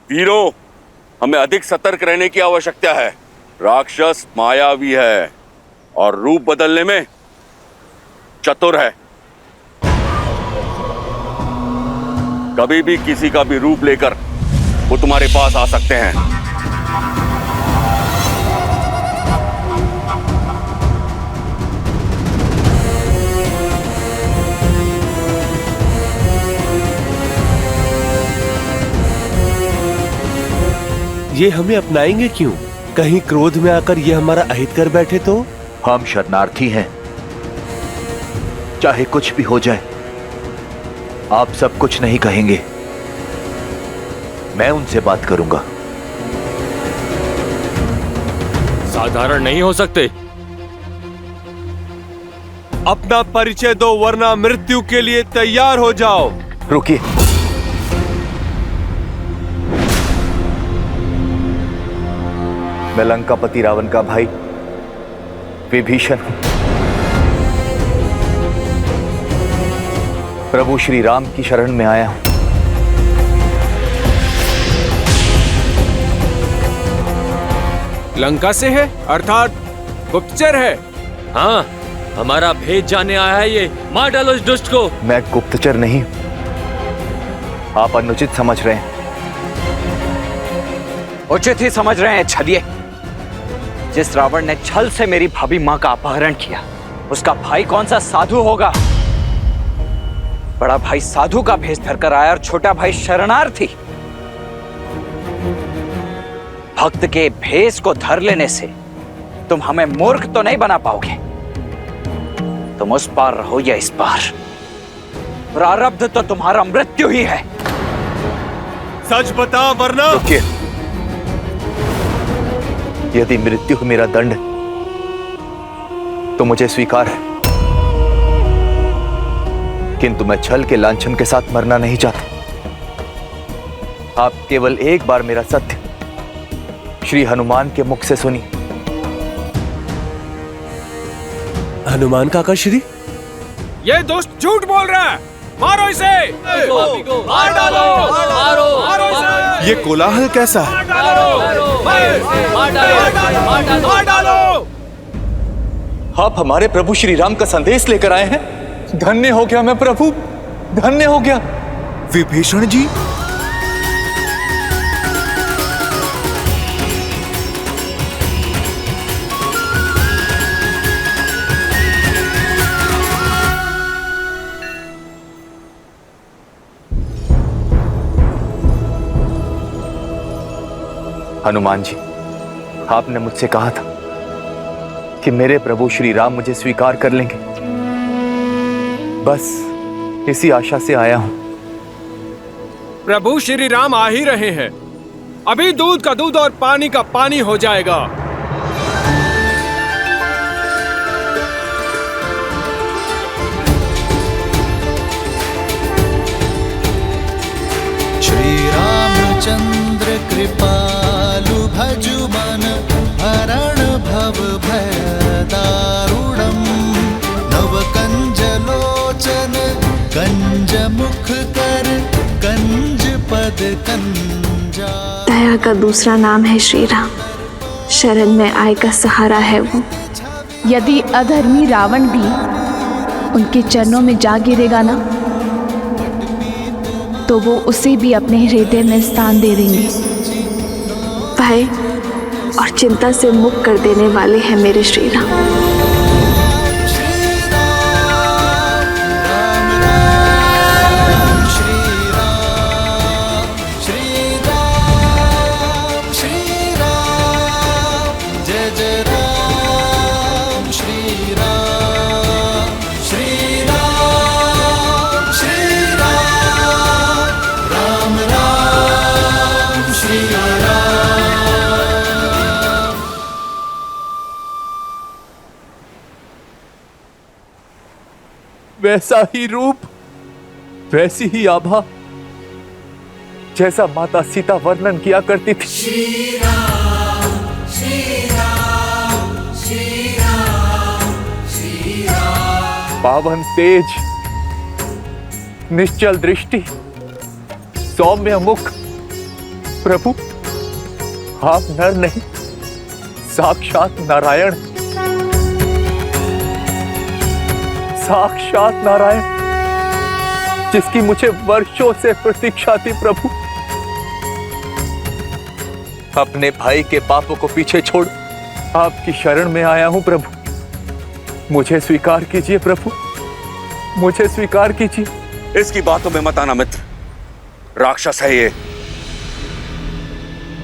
वीरों, हमें अधिक सतर्क रहने की आवश्यकता है। राक्षस मायावी है और रूप बदलने में चतुर है। कभी भी किसी का भी रूप लेकर वो तुम्हारे पास आ सकते हैं। ये हमें अपनाएंगे क्यों? कहीं क्रोध में आकर ये हमारा अहित कर बैठे तो? हम शरणार्थी हैं, चाहे कुछ भी हो जाए आप सब कुछ नहीं कहेंगे। मैं उनसे बात करूंगा। साधारण नहीं हो सकते। अपना परिचय दो वरना मृत्यु के लिए तैयार हो जाओ। रुकिए, मैं लंकापति रावण का भाई विभीषण हूं। प्रभु श्री राम की शरण में आया हूं। लंका से है, अर्थात गुप्तचर है। हाँ, हमारा भेद जानने आया है ये। मार डालो इस दुष्ट को। मैं गुप्तचर नहीं, आप अनुचित समझ रहे हैं। उचित ही समझ रहे हैं छलिए। जिस रावण ने छल से मेरी भाभी मां का अपहरण किया, उसका भाई कौन सा साधु होगा? बड़ा भाई साधु का भेष धरकर आया और छोटा भाई शरणार्थी। भक्त के भेष को धर लेने से तुम हमें मूर्ख तो नहीं बना पाओगे। तुम उस पार रहो या इस पार, प्रारब्ध तो तुम्हारा मृत्यु ही है। सच बता वरना। रुकिए, यदि मृत्यु मेरा दंड तो मुझे स्वीकार है, किंतु मैं छल के लांछन के साथ मरना नहीं चाहता। आप केवल एक बार मेरा सत्य श्री हनुमान के मुख से सुनिए। हनुमान काका श्री, ये दुष्ट झूठ बोल रहा है। मारो इसे। मार डालो। मारो इसे। ये कोलाहल कैसा है? मार डालो। आप हमारे प्रभु श्री राम का संदेश लेकर आए हैं। धन्य हो गया मैं प्रभु, धन्य हो गया। विभीषण जी, हनुमान जी, आपने मुझसे कहा था कि मेरे प्रभु श्री राम मुझे स्वीकार कर लेंगे। बस इसी आशा से आया हूं। प्रभु श्री राम आ ही रहे हैं। अभी दूध का दूध और पानी का पानी हो जाएगा। श्री रामचंद्र कृपालु भजु मन हरण भव भय दारुणम् नव कंज लोचन कंज मुख कर कंज पद कंजा। दया का दूसरा नाम है श्री राम। शरण में आए का सहारा है वो। यदि अधर्मी रावण भी उनके चरणों में जा गिरेगा ना, तो वो उसे भी अपने हृदय में स्थान दे देंगे। भय और चिंता से मुक्त कर देने वाले हैं मेरे श्री राम। वैसा ही रूप, वैसी ही आभा जैसा माता सीता वर्णन किया करती थी। श्री राम, श्री राम, श्री राम, श्री राम। पावन तेज, निश्चल दृष्टि, सौम्य मुख, प्रभु, आप नर नहीं, साक्षात नारायण, साक्षात नारायण, जिसकी मुझे वर्षों से प्रतीक्षा थी प्रभु। अपने भाई के पापों को पीछे छोड़ आपकी शरण में आया हूं प्रभु। मुझे स्वीकार कीजिए प्रभु, मुझे स्वीकार कीजिए। इसकी बातों में मत आना मित्र, राक्षस है ये।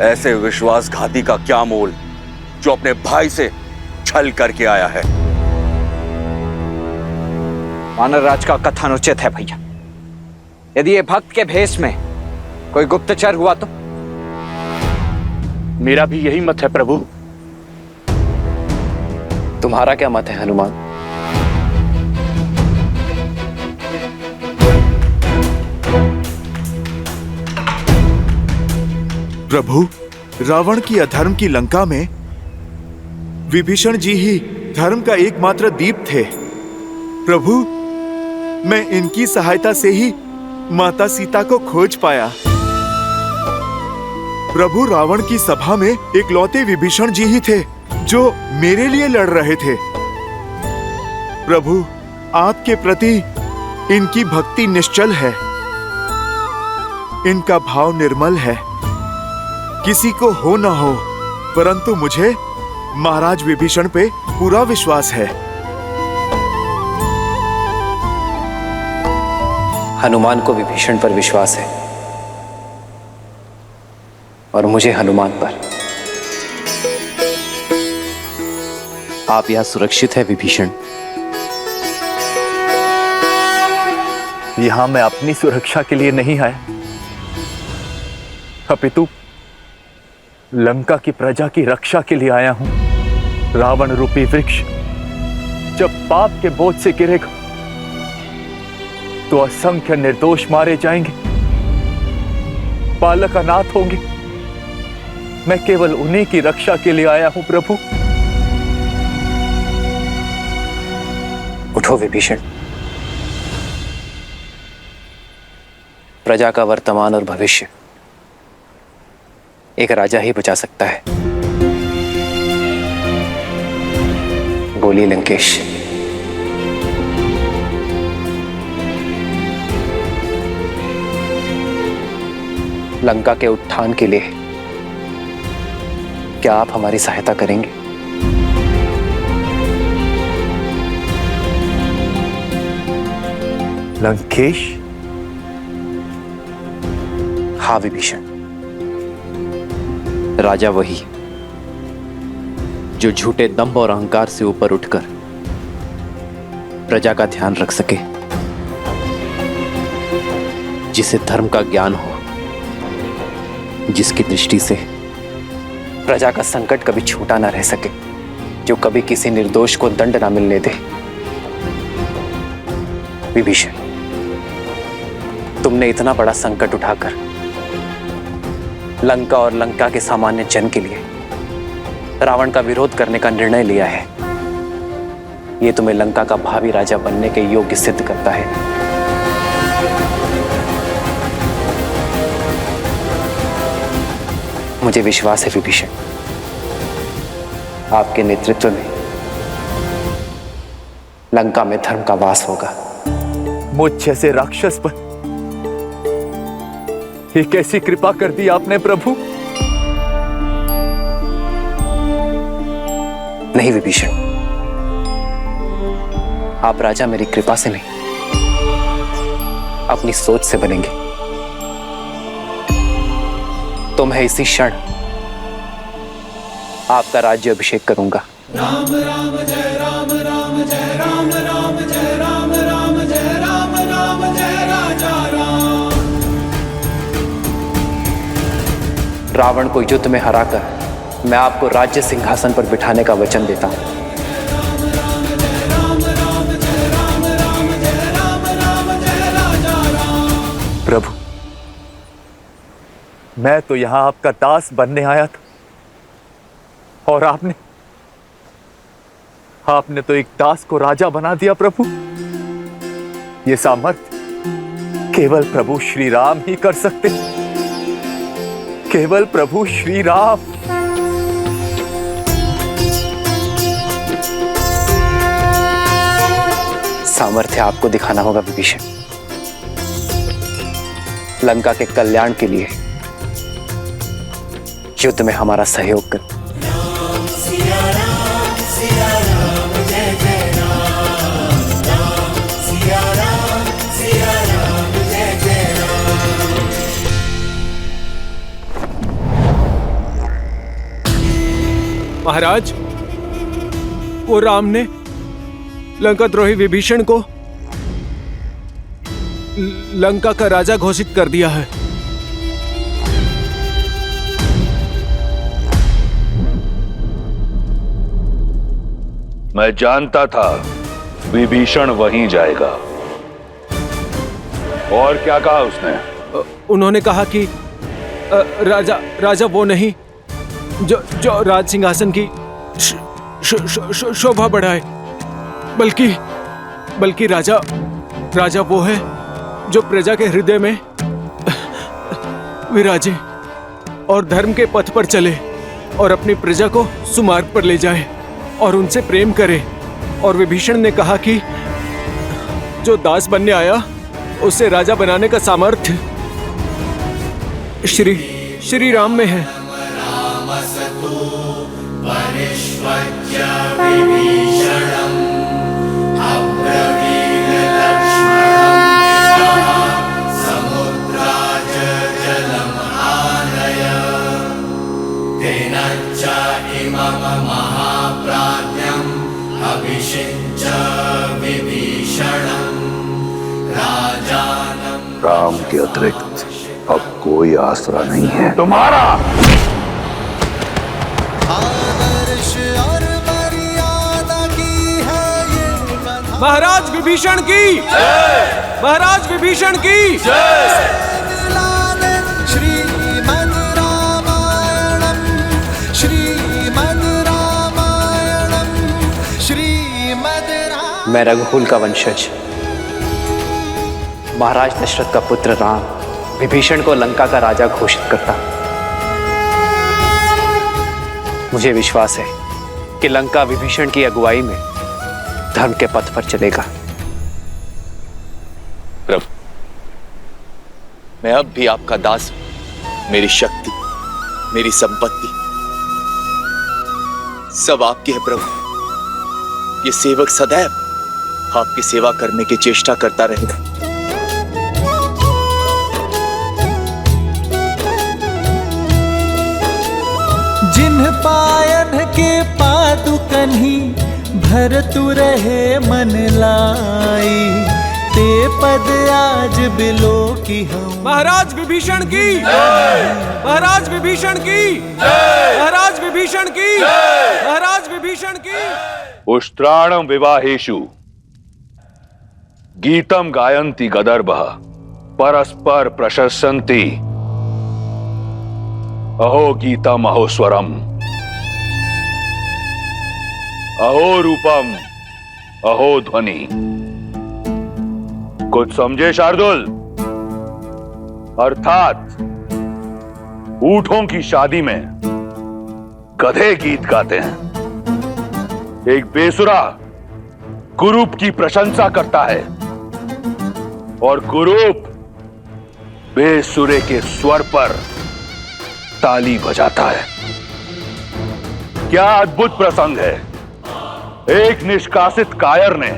ऐसे विश्वासघाती का क्या मोल जो अपने भाई से छल करके आया है। वानरराज का कथन उचित है भैया। यदि ये भक्त के भेष में कोई गुप्तचर हुआ तो? मेरा भी यही मत है प्रभु। तुम्हारा क्या मत है हनुमान? प्रभु, रावण की अधर्म की लंका में विभीषण जी ही धर्म का एकमात्र दीप थे। प्रभु, मैं इनकी सहायता से ही माता सीता को खोज पाया। प्रभु, रावण की सभा में इकलौते विभीषण जी ही थे जो मेरे लिए लड़ रहे थे। प्रभु, आपके प्रति इनकी भक्ति निश्चल है, इनका भाव निर्मल है। किसी को हो ना हो, परंतु मुझे महाराज विभीषण पे पूरा विश्वास है। हनुमान को विभीषण पर विश्वास है और मुझे हनुमान पर। आप यहां सुरक्षित है विभीषण? यहां मैं अपनी सुरक्षा के लिए नहीं आया, अपितु लंका की प्रजा की रक्षा के लिए आया हूं। रावण रूपी वृक्ष जब पाप के बोझ से गिरेगा तो असंख्य निर्दोष मारे जाएंगे, बालक अनाथ होंगे। मैं केवल उन्हीं की रक्षा के लिए आया हूं प्रभु। उठो विभीषण। प्रजा का वर्तमान और भविष्य एक राजा ही बचा सकता है। बोलिए लंकेश। लंका के उत्थान के लिए क्या आप हमारी सहायता करेंगे? लंकेश? हाँ विभीषण, राजा वही जो झूठे दंभ और अहंकार से ऊपर उठकर प्रजा का ध्यान रख सके, जिसे धर्म का ज्ञान हो, जिसकी दृष्टि से प्रजा का संकट कभी छूटा ना रह सके, जो कभी किसी निर्दोष को दंड ना मिलने दे। विभीषण, तुमने इतना बड़ा संकट उठाकर लंका और लंका के सामान्य जन के लिए रावण का विरोध करने का निर्णय लिया है। यह तुम्हें लंका का भावी राजा बनने के योग्य सिद्ध करता है। मुझे विश्वास है विभीषण, आपके नेतृत्व में लंका में धर्म का वास होगा। मुझ जैसे राक्षस पर ये कैसी कृपा कर दी आपने प्रभु? नहीं विभीषण, आप राजा मेरी कृपा से नहीं, अपनी सोच से बनेंगे। तो मैं इसी क्षण आपका राज्य अभिषेक करूंगा। राम राम जय राम, राम जय राम, राम जय राम, राम जय राम, राम जय राजा राम। रावण को युद्ध में हराकर मैं आपको राज्य सिंहासन पर बिठाने का वचन देता हूं। प्रभु, मैं तो यहां आपका दास बनने आया था, और आपने तो एक दास को राजा बना दिया प्रभु। ये सामर्थ्य केवल प्रभु श्री राम ही कर सकते। केवल प्रभु श्री राम। सामर्थ्य आपको दिखाना होगा विभीषण। लंका के कल्याण के लिए युद्ध में हमारा सहयोग कर। महाराज, वो राम ने लंका द्रोही विभीषण को लंका का राजा घोषित कर दिया है। मैं जानता था विभीषण वहीं जाएगा। और क्या कहा उसने? उन्होंने कहा कि राजा वो नहीं जो राज सिंहासन की शोभा बढ़ाए, बल्कि राजा वो है जो प्रजा के हृदय में विराजे और धर्म के पथ पर चले और अपनी प्रजा को सुमार्ग पर ले जाए और उनसे प्रेम करे। और विभीषण ने कहा कि जो दास बनने आया उसे राजा बनाने का सामर्थ्य श्री राम में है। राम के अतिरिक्त अब कोई आसरा नहीं है तुम्हारा। महाराज विभीषण की जय! महाराज विभीषण की जय! मैं रघुकुल का वंशज महाराज दशरथ का पुत्र राम विभीषण को लंका का राजा घोषित करता। मुझे विश्वास है कि लंका विभीषण की अगुवाई में धर्म के पथ पर चलेगा। प्रभु, मैं अब भी आपका दास हूं। मेरी शक्ति, मेरी संपत्ति सब आपकी है प्रभु। ये सेवक सदैव आपकी सेवा करने की चेष्टा करता रहेगा। जिन्ह पायन के पादुकन्ही भरतु रहे मन लाई, ते पद आज बिलो की हम। महाराज विभीषण की जय! महाराज विभीषण की जय! महाराज विभीषण की जय! महाराज विभीषण की। उष्ट्राणम विवाहेषु गीतम गायन्ति गदर्भः परस्पर प्रशस्यन्ति अहो गीतम अहो स्वरम अहो रूपम अहो ध्वनि। कुछ समझे शार्दुल? अर्थात ऊंटों की शादी में गधे गीत गाते हैं। एक बेसुरा कुरूप की प्रशंसा करता है और कुरूप बेसुरे के स्वर पर ताली बजाता है। क्या अद्भुत प्रसंग है। एक निष्कासित कायर ने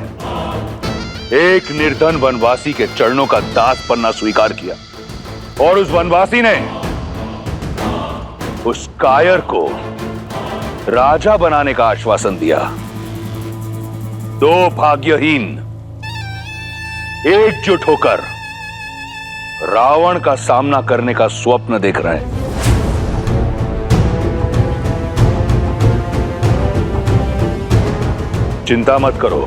एक निर्धन वनवासी के चरणों का दास बनना स्वीकार किया और उस वनवासी ने उस कायर को राजा बनाने का आश्वासन दिया। दो भाग्यहीन एकजुट होकर रावण का सामना करने का स्वप्न देख रहे हैं। चिंता मत करो,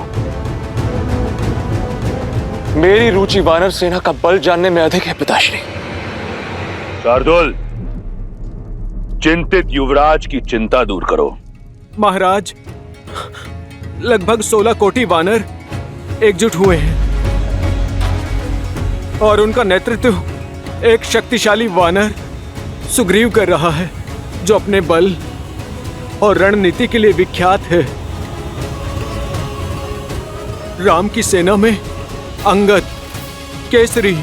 मेरी रुचि वानर सेना का बल जानने में अधिक है पिताश्री। शार्दुल, चिंतित युवराज की चिंता दूर करो। महाराज, लगभग 16 कोटि वानर एकजुट हुए हैं और उनका नेतृत्व एक शक्तिशाली वानर सुग्रीव कर रहा है, जो अपने बल और रणनीति के लिए विख्यात है। राम की सेना में अंगद, केसरी,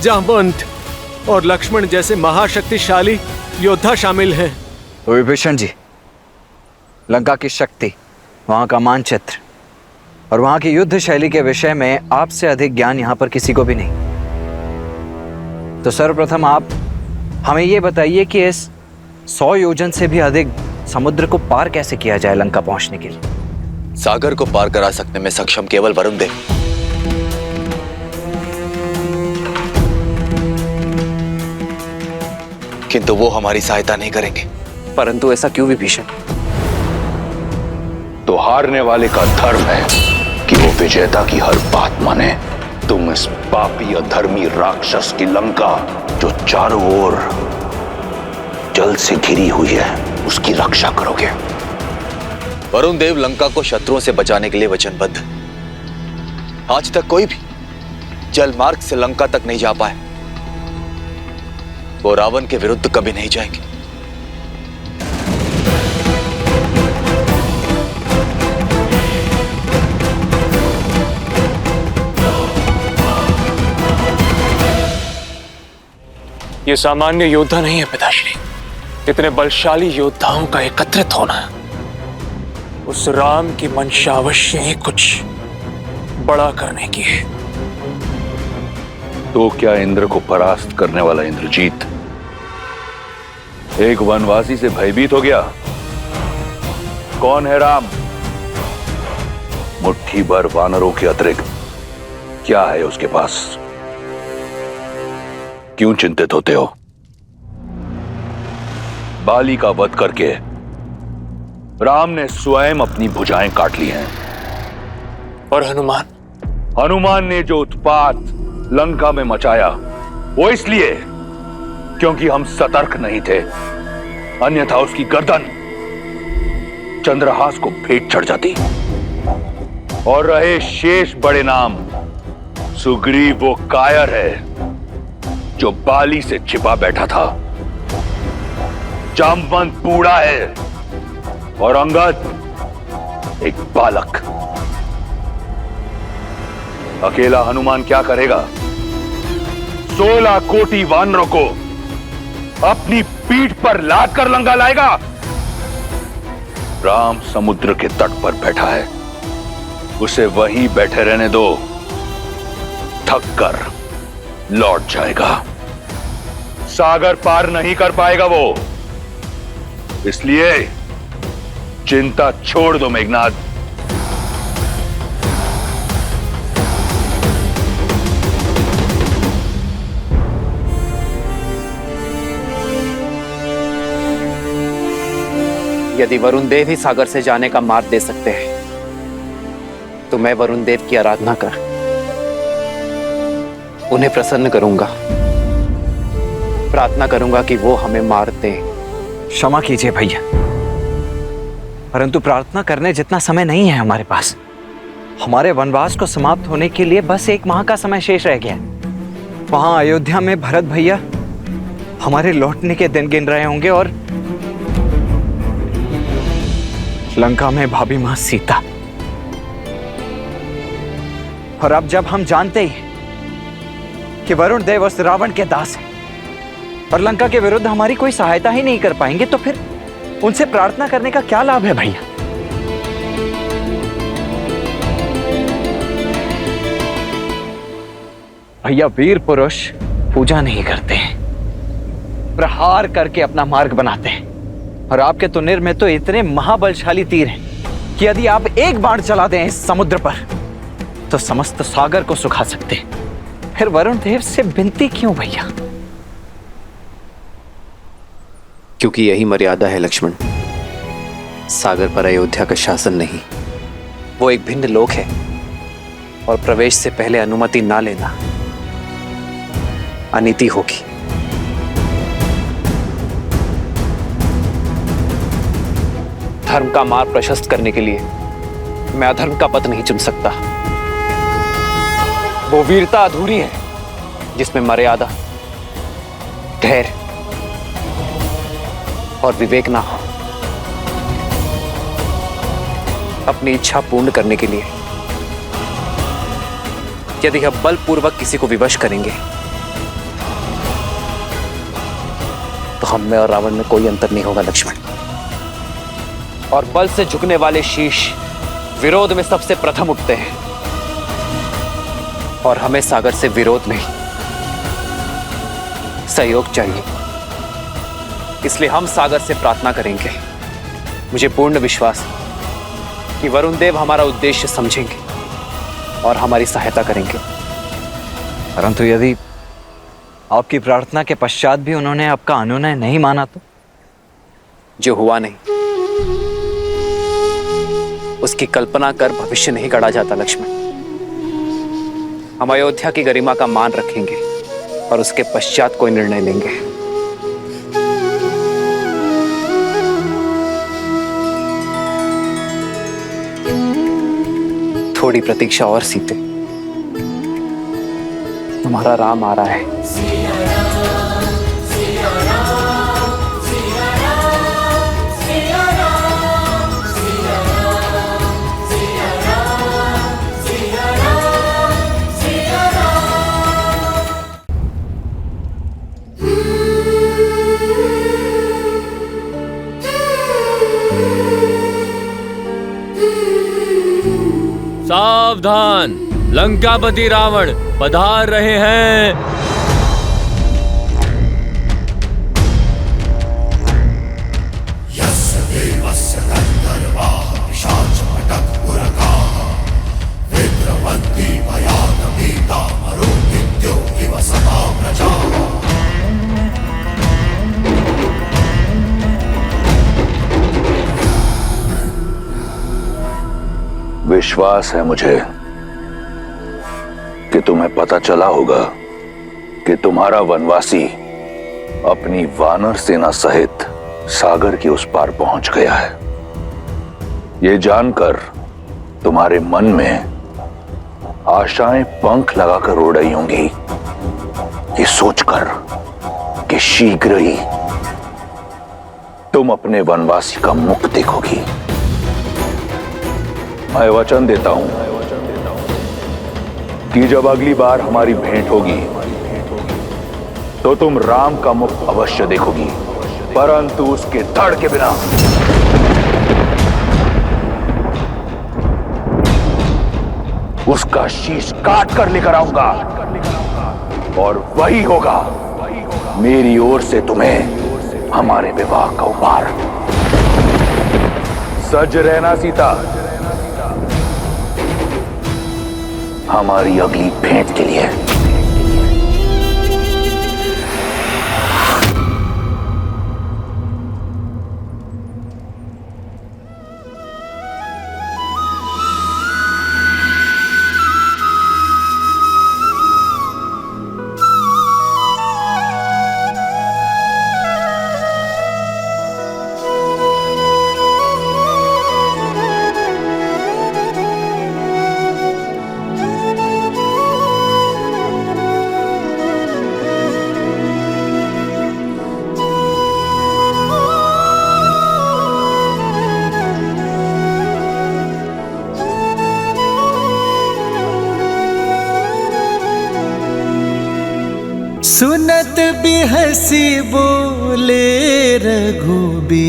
जामवंत और लक्ष्मण जैसे महाशक्तिशाली योद्धा शामिल हैं। तो विभीषण जी, लंका की शक्ति, वहां का मानचित्र और वहां की युद्ध शैली के विषय में आपसे अधिक ज्ञान यहां पर किसी को भी नहीं। तो सर्वप्रथम आप हमें यह बताइए कि इस 100 योजन से भी अधिक समुद्र को पार कैसे किया जाए लंका पहुंचने के लिए? सागर को पार करा सकने में सक्षम केवल वरुण देव। किंतु वो हमारी सहायता नहीं करेंगे। परंतु ऐसा क्यों विभीषण? तो हारने वाले का धर्म है कि वो विजेता की हर बात माने। तुम इस पापी अधर्मी राक्षस की लंका, जो चारों ओर जल से घिरी हुई है, उसकी रक्षा करोगे। वरुण देव लंका को शत्रुओं से बचाने के लिए वचनबद्ध। आज तक कोई भी जल मार्ग से लंका तक नहीं जा पाए। वो रावण के विरुद्ध कभी नहीं जाएंगे। ये सामान्य योद्धा नहीं है पिताश्री। इतने बलशाली योद्धाओं का एकत्रित होना, उस राम की मंशा अवश्य ही कुछ बड़ा करने की है। तो क्या इंद्र को परास्त करने वाला इंद्रजीत एक वनवासी से भयभीत हो गया? कौन है राम? मुट्ठी भर वानरों के अतिरिक्त क्या है उसके पास? क्यों चिंतित होते हो? बाली का वध करके राम ने स्वयं अपनी भुजाएं काट ली हैं। और हनुमान? हनुमान ने जो उत्पात लंका में मचाया, वो इसलिए क्योंकि हम सतर्क नहीं थे, अन्यथा उसकी गर्दन चंद्रहास को भेंट चढ़ जाती। और रहे शेष बड़े नाम, सुग्रीव वो कायर है जो बाली से छिपा बैठा था, जामवंत बूढ़ा है और अंगद एक बालक। अकेला हनुमान क्या करेगा? 16 कोटि वानरों को अपनी पीठ पर लाद कर लंका लाएगा। राम समुद्र के तट पर बैठा है, उसे वहीं बैठे रहने दो, थक कर लौट जाएगा। सागर पार नहीं कर पाएगा वो, इसलिए चिंता छोड़ दो मेघनाद। यदि वरुण देव ही सागर से जाने का मार्ग दे सकते हैं, तो मैं वरुण देव की आराधना कर उन्हें प्रसन्न करूंगा, प्रार्थना करूंगा कि वो हमें मार दे। क्षमा कीजिए भैया, परंतु प्रार्थना करने जितना समय नहीं है हमारे पास। हमारे वनवास को समाप्त होने के लिए बस 1 माह का समय शेष रह गया। वहां अयोध्या में भरत भैया हमारे लौटने के दिन गिन रहे होंगे और लंका में भाभी मां सीता। और अब जब हम जानते ही कि वरुण देव उस रावण के दास हैं और लंका के विरुद्ध हमारी कोई सहायता ही नहीं कर पाएंगे, तो फिर उनसे प्रार्थना करने का क्या लाभ है भैया? भैया, वीर पुरुष पूजा नहीं करते हैं, प्रहार करके अपना मार्ग बनाते हैं। और आपके तुनिर में तो इतने महाबलशाली तीर हैं कि यदि आप एक बाण चला दें इस समुद्र पर, तो समस्त सागर को सुखा सकते हैं। फिर वरुण देव से विनती क्यों भैया? क्योंकि यही मर्यादा है लक्ष्मण। सागर पर अयोध्या का शासन नहीं, वो एक भिन्न लोक है और प्रवेश से पहले अनुमति ना लेना अनीति होगी। धर्म का मार्ग प्रशस्त करने के लिए मैं अधर्म का पथ नहीं चुन सकता। वो वीरता अधूरी है जिसमें मर्यादा, धैर्य और विवेक ना हो। अपनी इच्छा पूर्ण करने के लिए यदि हम बलपूर्वक किसी को विवश करेंगे तो हम में और रावण में कोई अंतर नहीं होगा लक्ष्मण। और बल से झुकने वाले शीश विरोध में सबसे प्रथम उठते हैं, और हमें सागर से विरोध नहीं सहयोग चाहिए। इसलिए हम सागर से प्रार्थना करेंगे। मुझे पूर्ण विश्वास है कि वरुण देव हमारा उद्देश्य समझेंगे और हमारी सहायता करेंगे। परंतु यदि आपकी प्रार्थना के पश्चात भी उन्होंने आपका अनुनय नहीं माना तो? जो हुआ नहीं उसकी कल्पना कर भविष्य नहीं गढ़ा जाता लक्ष्मण। हम अयोध्या की गरिमा का मान रखेंगे और उसके पश्चात कोई निर्णय लेंगे। थोड़ी प्रतीक्षा और सीते, तुम्हारा राम आ रहा है। सावधान, लंकापति रावण पधार रहे हैं। विश्वास है मुझे कि तुम्हें पता चला होगा कि तुम्हारा वनवासी अपनी वानर सेना सहित सागर के उस पार पहुंच गया है। ये जानकर तुम्हारे मन में आशाएं पंख लगाकर उड़ रही होंगी, ये सोचकर कि शीघ्र ही तुम अपने वनवासी का मुख देखोगी। मैं वचन देता हूं कि जब अगली बार हमारी भेंट होगी तो तुम राम का मुख अवश्य देखोगी, परंतु उसके धड़ के बिना। उसका शीश काट कर लेकर आऊंगा और वही होगा मेरी ओर से तुम्हें हमारे विवाह का उपहार। सज रहना सीता, हमारी अगली भेंट के लिए। सुनत बिहसी बोले रघुबीरा,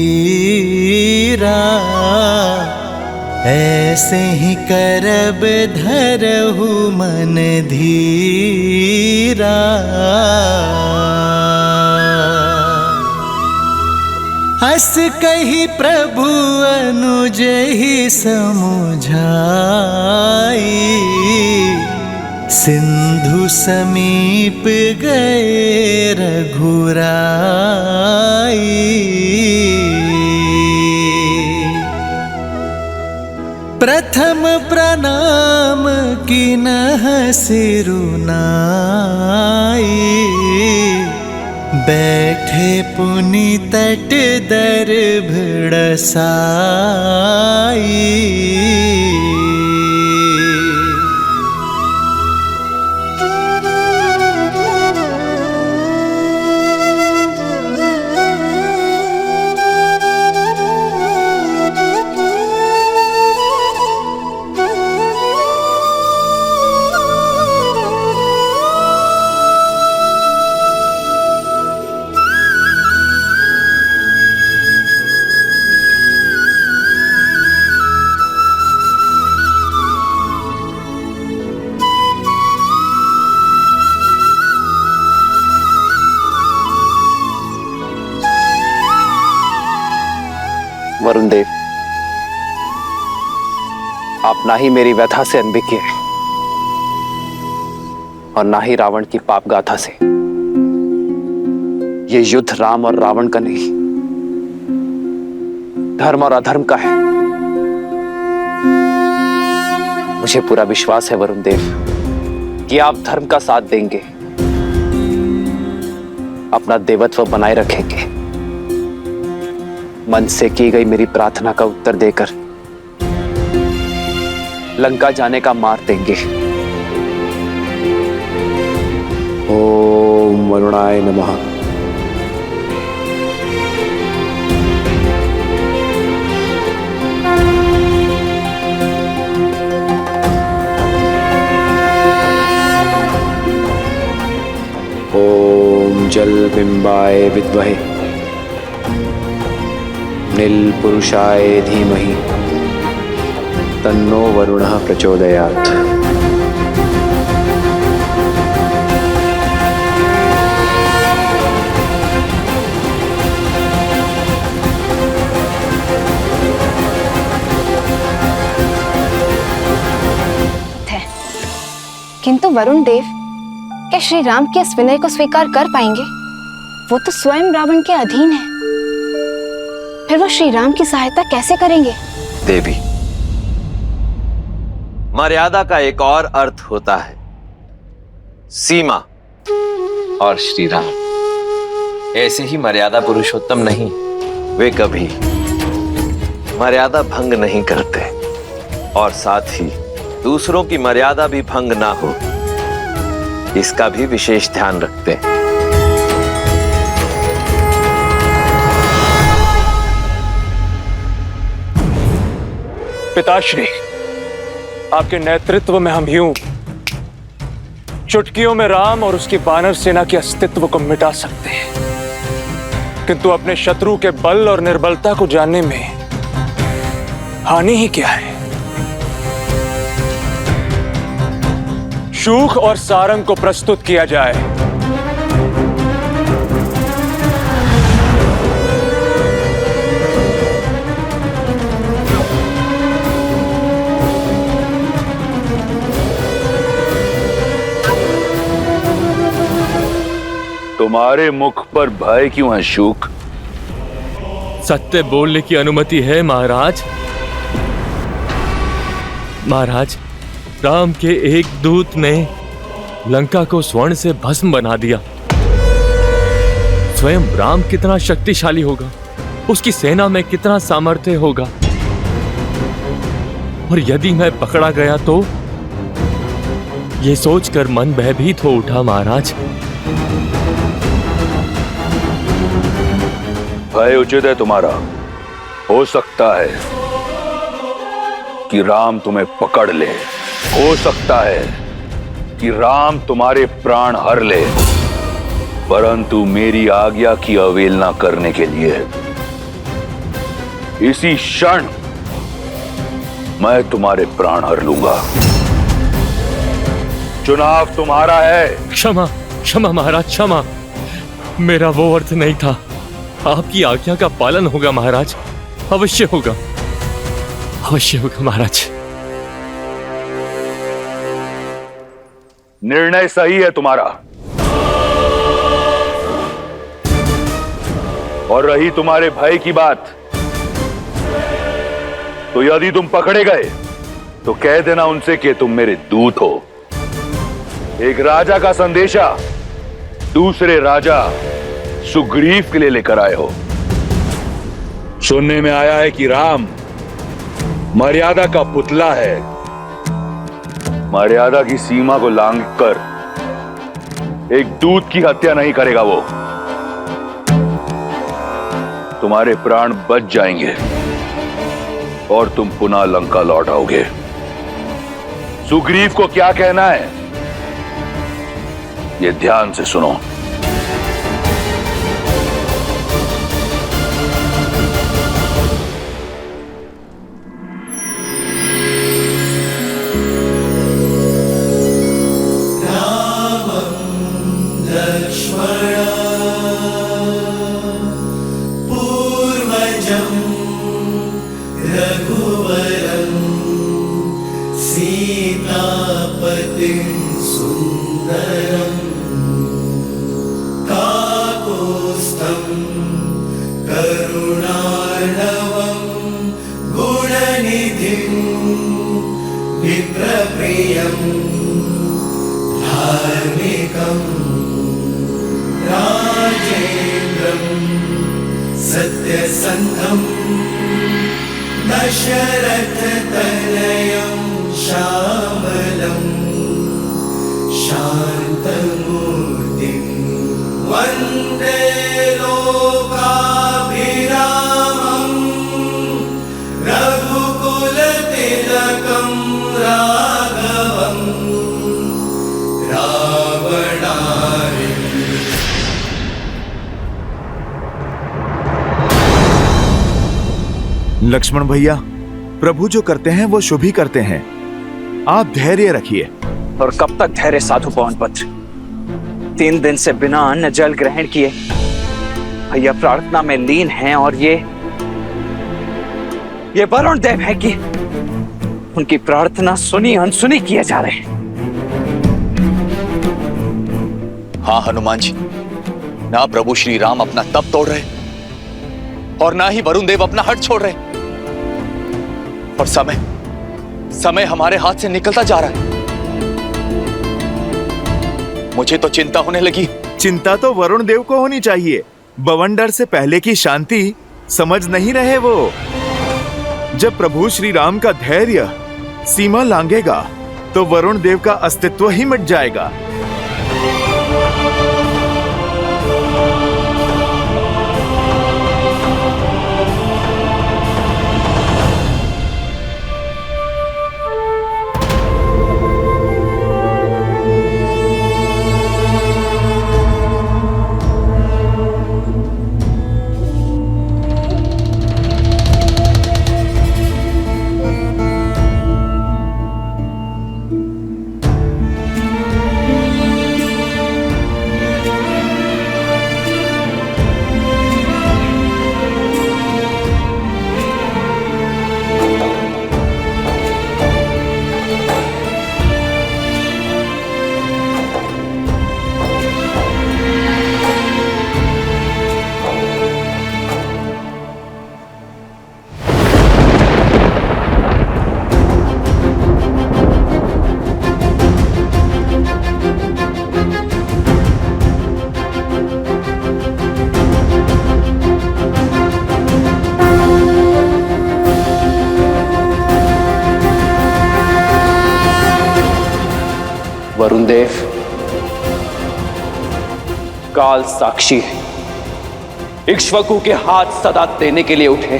ऐसे ही करब धरहु मन धीरा। हस कही प्रभु अनुज ही समुझाई, सिंधु समीप गए रघुराई। प्रथम प्रणाम किन्ह सिरुनाई, बैठे पुनि तट दर्भ साई। वरुण देव, आप ना ही मेरी व्यथा से अनभिज्ञ हैं और ना ही रावण की पाप गाथा से। ये युद्ध राम और रावण का नहीं, धर्म और अधर्म का है। मुझे पूरा विश्वास है वरुण देव कि आप धर्म का साथ देंगे, अपना देवत्व बनाए रखेंगे, मन से की गई मेरी प्रार्थना का उत्तर देकर लंका जाने का मार देंगे। ओम वरुणाय नमः। ओम जल बिंबाय विद्महे नील पुरुषाय धीमहि तन्नो वरुणः प्रचोदयात्। किंतु वरुण देव, क्या श्री राम के इस विनय को स्वीकार कर पाएंगे? वो तो स्वयं रावण के अधीन है, फिर वो श्री राम की सहायता कैसे करेंगे? देवी, मर्यादा का एक और अर्थ होता है सीमा, और श्री राम ऐसे ही मर्यादा पुरुषोत्तम नहीं, वे कभी मर्यादा भंग नहीं करते और साथ ही दूसरों की मर्यादा भी भंग ना हो, इसका भी विशेष ध्यान रखते हैं। पिताश्री, आपके नेतृत्व में हम यूं चुटकियों में राम और उसकी वानर सेना के अस्तित्व को मिटा सकते हैं, किंतु अपने शत्रु के बल और निर्बलता को जानने में हानि ही क्या है? शूक और सारंग को प्रस्तुत किया जाए। तुम्हारे मुख पर भय क्यों है शूक? सत्य बोलने की अनुमति है महाराज। महाराज, राम के एक दूत ने लंका को स्वर्ण से भस्म बना दिया। स्वयं राम कितना शक्तिशाली होगा, उसकी सेना में कितना सामर्थ्य होगा, और यदि मैं पकड़ा गया तो यह सोचकर मन भयभीत हो उठा महाराज। भय उचित है तुम्हारा। हो सकता है कि राम तुम्हें पकड़ ले, हो सकता है कि राम तुम्हारे प्राण हर ले, परंतु मेरी आज्ञा की अवहेलना करने के लिए इसी क्षण मैं तुम्हारे प्राण हर लूंगा। चुनाव तुम्हारा है। क्षमा क्षमा महाराज, क्षमा। मेरा वो अर्थ नहीं था। आपकी आज्ञा का पालन होगा महाराज, अवश्य होगा, अवश्य होगा महाराज। निर्णय सही है तुम्हारा। और रही तुम्हारे भय की बात, तो यदि तुम पकड़े गए तो कह देना उनसे कि तुम मेरे दूत हो। एक राजा का संदेशा दूसरे राजा सुग्रीव के लिए लेकर आए हो। सुनने में आया है कि राम मर्यादा का पुतला है। मर्यादा की सीमा को लांघकर एक दूत की हत्या नहीं करेगा वो। तुम्हारे प्राण बच जाएंगे और तुम पुनः लंका लौट आओगे। सुग्रीव को क्या कहना है, ये ध्यान से सुनो। पूर्वजम् रघुवरं सीतापतिं सुन्दरं काकुत्स्थं करुणार्णवं गुणनिधिं विप्रप्रियं धार्मिकं राजेन्द्रं सत्यसन्धं दशरथतनयं श्यामलं शान्तमूर्तिं वन्दे लोकाभिरामं रघुकुलतिलकं राघवं रावणारि। लक्ष्मण भैया, प्रभु जो करते हैं वो शुभ ही करते हैं। आप धैर्य रखिए। और कब तक धैर्य साधु पवनपुत्र? 3 दिन से बिना अन्न जल ग्रहण किए भैया प्रार्थना में लीन हैं, और ये वरुण देव है कि उनकी प्रार्थना सुनी अनसुनी किए जा रहे हैं। हाँ हनुमान जी, ना प्रभु श्री राम अपना तप तोड़ रहे और ना ही वरुण देव अपना हट छोड़ रहे, और समय हमारे हाथ से निकलता जा रहा है। मुझे तो चिंता होने लगी। चिंता तो वरुण देव को होनी चाहिए। बवंडर से पहले की शांति समझ नहीं रहे वो। जब प्रभु श्री राम का धैर्य सीमा लांघेगा तो वरुण देव का अस्तित्व ही मिट जाएगा। वरुण देव काल साक्षी है, इक्ष्वाकु के हाथ सदा देने के लिए उठे,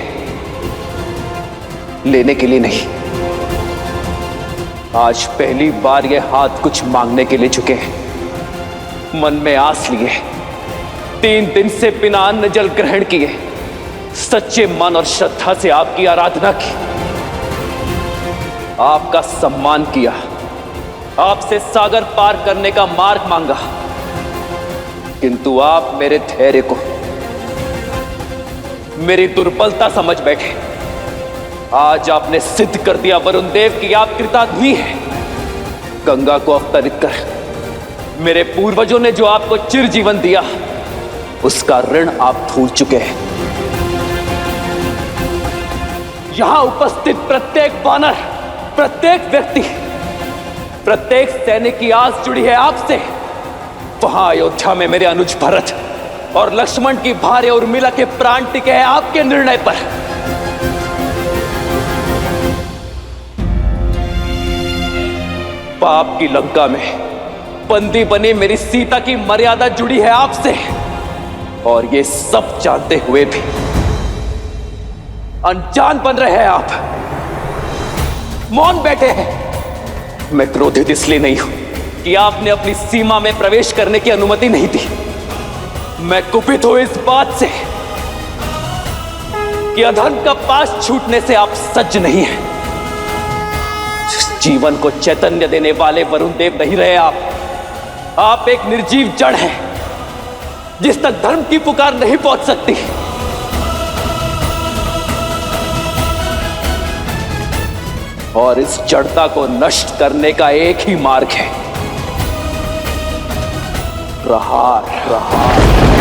लेने के लिए नहीं। आज पहली बार ये हाथ कुछ मांगने के लिए झुके हैं। मन में आस लिए, 3 दिन से बिना अन्न जल ग्रहण किए, सच्चे मन और श्रद्धा से आपकी आराधना की, आपका सम्मान किया, आपसे सागर पार करने का मार्ग मांगा, किंतु आप मेरे धैर्य को मेरी दुर्बलता समझ बैठे। आज आपने सिद्ध कर दिया वरुण देव कि आप कृताग्नि हैं। गंगा को अवतरित कर मेरे पूर्वजों ने जो आपको चिर जीवन दिया, उसका ऋण आप भूल चुके हैं। यहां उपस्थित प्रत्येक वानर, प्रत्येक व्यक्ति, प्रत्येक सैनिक की आस जुड़ी है आपसे। वहां अयोध्या में मेरे अनुज भरत और लक्ष्मण की भार्या उर्मिला के प्राण टिके हैं आपके निर्णय पर। पाप की लंका में बंदी बनी मेरी सीता की मर्यादा जुड़ी है आपसे, और ये सब जानते हुए भी अनजान बन रहे हैं आप, मौन बैठे हैं। मैं क्रोधित इसलिए नहीं हूं कि आपने अपनी सीमा में प्रवेश करने की अनुमति नहीं दी। मैं कुपित हूं इस बात से कि अधर्म का पास छूटने से आप सज्ज नहीं हैं। जीवन को चैतन्य देने वाले वरुण देव नहीं रहे आप एक निर्जीव जड़ हैं, जिस तक धर्म की पुकार नहीं पहुंच सकती। और इस जड़ता को नष्ट करने का एक ही मार्ग है, प्रहार। प्रहार।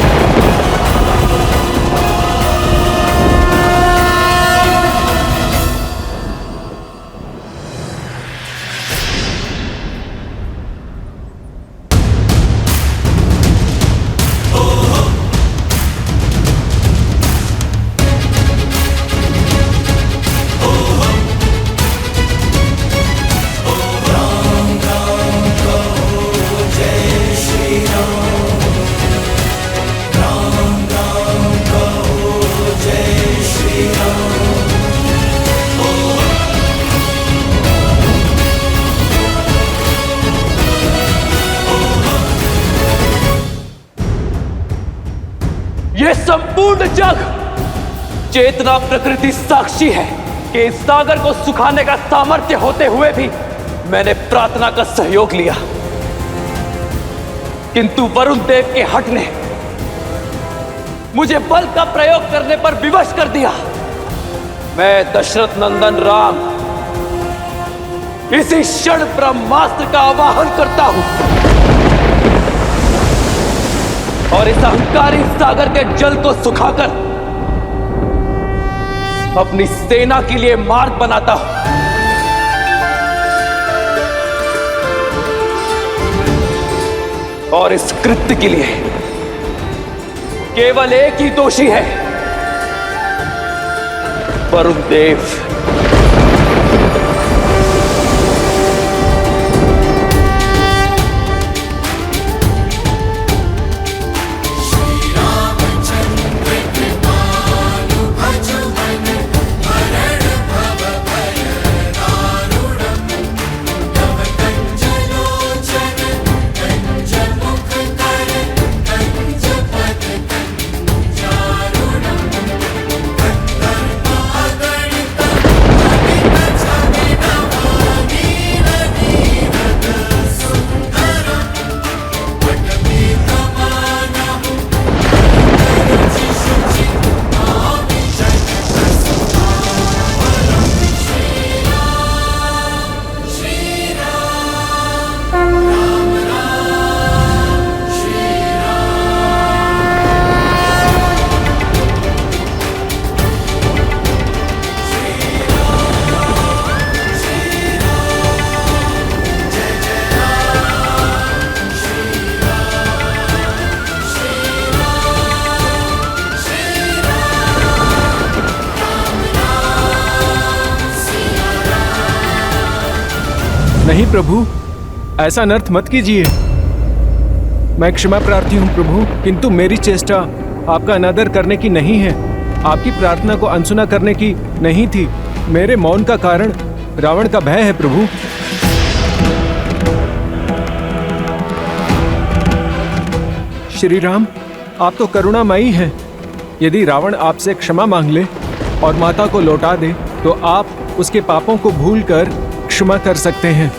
ये संपूर्ण जग चेतना प्रकृति साक्षी है कि इस सागर को सुखाने का सामर्थ्य होते हुए भी मैंने प्रार्थना का सहयोग लिया, किंतु वरुण देव के हट ने मुझे बल का प्रयोग करने पर विवश कर दिया। मैं दशरथ नंदन राम इसी क्षण ब्रह्मास्त्र का आवाहन करता हूं और इस अहंकारी सागर के जल को सुखाकर अपनी सेना के लिए मार्ग बनाता हूं। और इस कृत्य के लिए केवल एक ही दोषी है, वरुण देव। नहीं प्रभु, ऐसा अनर्थ मत कीजिए। मैं क्षमा प्रार्थी हूँ प्रभु, किंतु मेरी चेष्टा आपका अनादर करने की नहीं है, आपकी प्रार्थना को अनसुना करने की नहीं थी। मेरे मौन का कारण रावण का भय है प्रभु। श्री राम, आप तो करुणामयी हैं। यदि रावण आपसे क्षमा मांग ले और माता को लौटा दे तो आप उसके पापों को भूलकर क्षमा कर सकते हैं,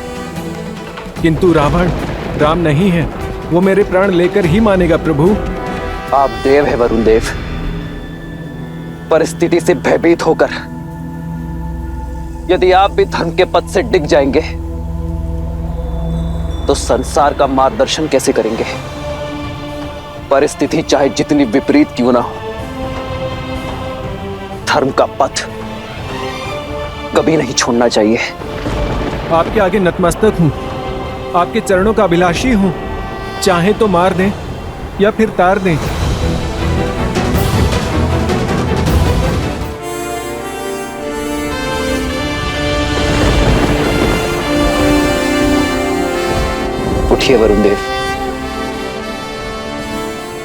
किंतु रावण राम नहीं है, वो मेरे प्राण लेकर ही मानेगा प्रभु। आप देव है वरुण देव, परिस्थिति से भयभीत होकर यदि आप भी धर्म के पथ से डिग जाएंगे तो संसार का मार्गदर्शन कैसे करेंगे? परिस्थिति चाहे जितनी विपरीत क्यों ना हो, धर्म का पथ कभी नहीं छोड़ना चाहिए। आपके आगे नतमस्तक हूं, आपके चरणों का अभिलाषी हूं। चाहे तो मार दें या फिर तार दें। उठिए वरुण देव,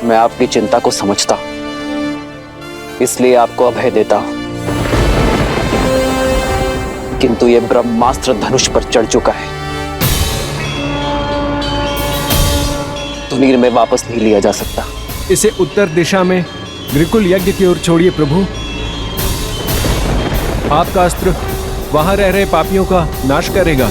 मैं आपकी चिंता को समझता हूं, इसलिए आपको अभय देता हूं, किंतु यह ब्रह्मास्त्र धनुष पर चढ़ चुका है, तुनीर में वापस नहीं लिया जा सकता। इसे उत्तर दिशा में ग्रिकुल यज्ञ की ओर छोड़िए प्रभु। आपका अस्त्र वहां रह रहे पापियों का नाश करेगा।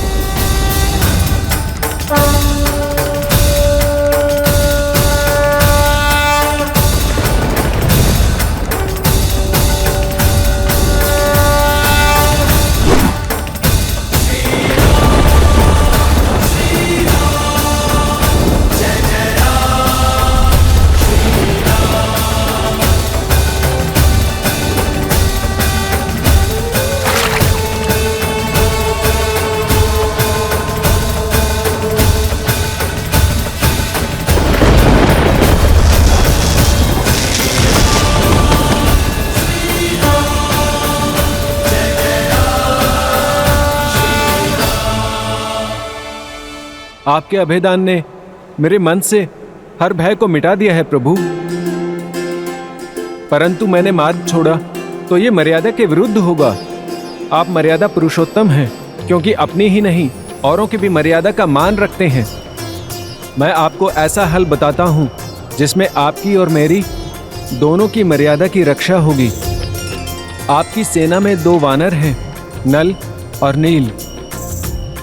आपके अभेदान ने मेरे मन से हर भय को मिटा दिया है प्रभु। परंतु मैंने मार्ग छोड़ा तो ये मर्यादा के विरुद्ध होगा। आप मर्यादा पुरुषोत्तम हैं, क्योंकि अपनी ही नहीं औरों की भी मर्यादा का मान रखते हैं। मैं आपको ऐसा हल बताता हूं जिसमें आपकी और मेरी दोनों की मर्यादा की रक्षा होगी। आपकी सेना में 2 वानर हैं, नल और नील,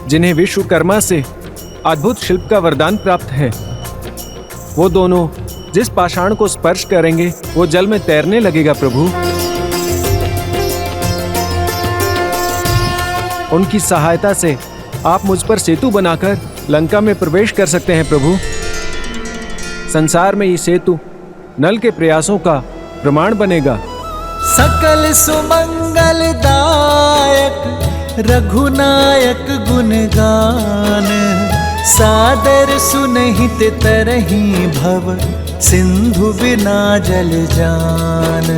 जिन्हें विश्वकर्मा से अद्भुत शिल्प का वरदान प्राप्त है। वो दोनों जिस पाषाण को स्पर्श करेंगे वो जल में तैरने लगेगा प्रभु। उनकी सहायता से आप मुझ पर सेतु बनाकर लंका में प्रवेश कर सकते हैं प्रभु। संसार में ये सेतु नल के प्रयासों का प्रमाण बनेगा। सकल सुमंगलदायक रघुनायक गुणगान, सादर सुनहित तरही भव सिंधु बिना जल जान।